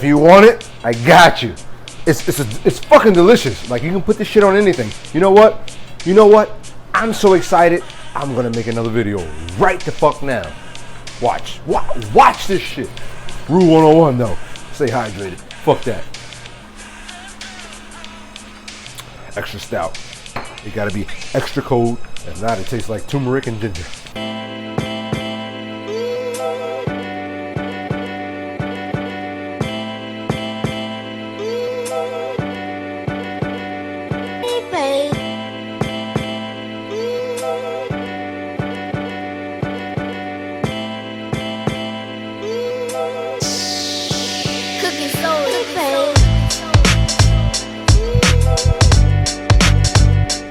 If you want it, I got you. It's fucking delicious. Like, you can put this shit on anything. You know what? You know what? I'm so excited. I'm gonna make another video right the fuck now. Watch this shit. Rule 101 though. Stay hydrated. Fuck that. Extra stout. It gotta be extra cold. If not, it tastes like turmeric and ginger.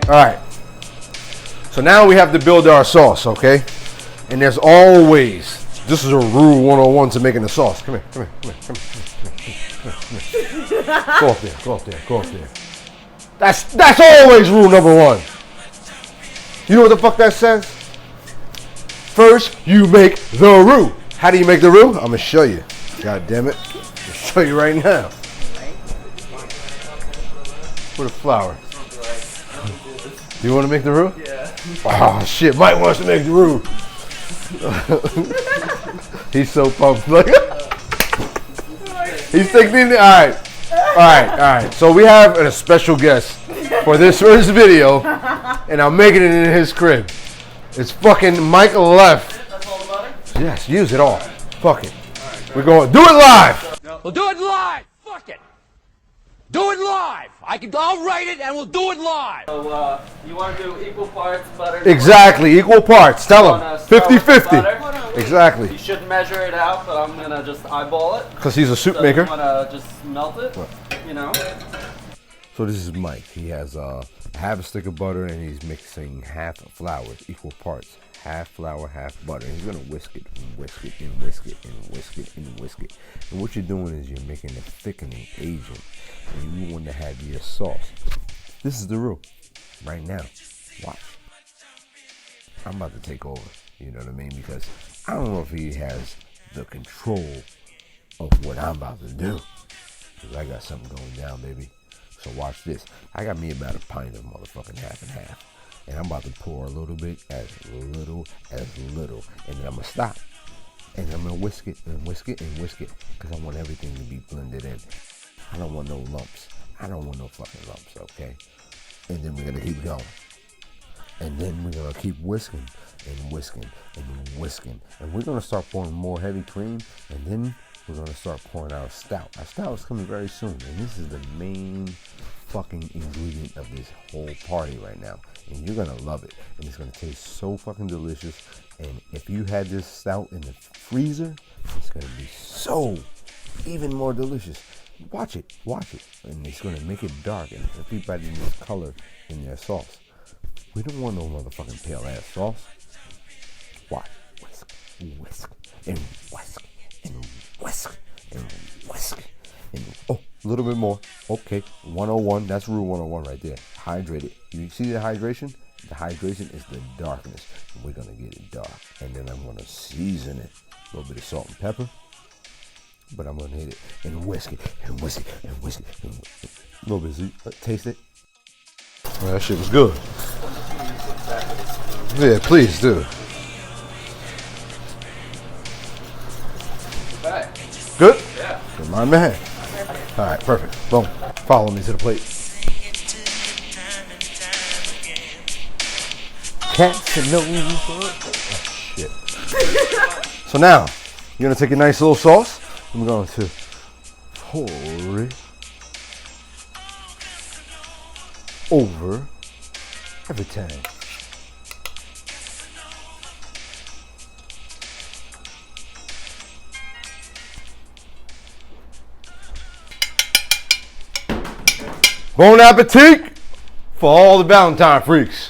All right, so now we have to build our sauce, okay? And there's always, this is a rule 101 to making the sauce. Come here. Go up there. That's always rule number one. You know what the fuck that says? First, you make the roux. How do you make the roux? I'm gonna show you. God damn it. I'll show you right now. With a flour. Do you want to make the roux? Yeah. Oh shit, Mike wants to make the roux. He's so pumped. He's thinking, all right. So we have a special guest for this first video, and I'm making it in his crib. It's fucking Mike left. That's all the butter? Yes, use it all. Fuck it. Right, we're going, do it live. No. We'll do it live. Fuck it. Do it live. I'll write it and we'll do it live. So you want to do equal parts butter? Exactly, equal parts. Tell him. 50-50. Exactly. You shouldn't measure it out, but I'm going to just eyeball it. Because he's a soup maker. You want to just melt it, you know. So this is Mike. He has half a stick of butter and he's mixing half flour, equal parts. Half flour, half butter. He's gonna whisk it and whisk it and whisk it and whisk it and whisk it. And what you're doing is you're making a thickening agent. And you want to have your sauce. This is the roux. Right now. Watch. I'm about to take over. You know what I mean? Because I don't know if he has the control of what I'm about to do. Because I got something going down, baby. So watch this. I got me about a pint of motherfucking half and half. And I'm about to pour a little bit, as little, and then I'm gonna stop. And I'm gonna whisk it and whisk it and whisk it, because I want everything to be blended in. I don't want no lumps. I don't want no fucking lumps, okay? And then we're gonna keep going. And then we're gonna keep whisking and whisking and whisking. And we're gonna start pouring more heavy cream, and then we're gonna start pouring our stout. Our stout is coming very soon, and this is the main fucking ingredient of this whole party right now. And you're gonna love it, and it's gonna taste so fucking delicious. And if you had this stout in the freezer, it's gonna be so even more delicious. Watch it, and it's gonna make it dark, and everybody needs color in their sauce. We don't want no motherfucking pale ass sauce. Watch, whisk, whisk, and whisk, and whisk, and whisk, and oh, a little bit more. Okay, 101. That's rule 101 right there. Hydrate it. You see the hydration? The hydration is the darkness. We're gonna get it dark, and then I'm gonna season it. A little bit of salt and pepper, but I'm gonna hit it and whisk it and whisk it and whisk it. And whisk it. A little bit. Taste it. Well, that shit was good. Yeah, please do. Okay. Good? Yeah. Good, my man. All right, perfect. Boom. Follow me to the plate. Cats and no. Oh, shit. So now, you're gonna take a nice little sauce. I'm going to pour it over everything. Bon appetit for all the Valentine freaks.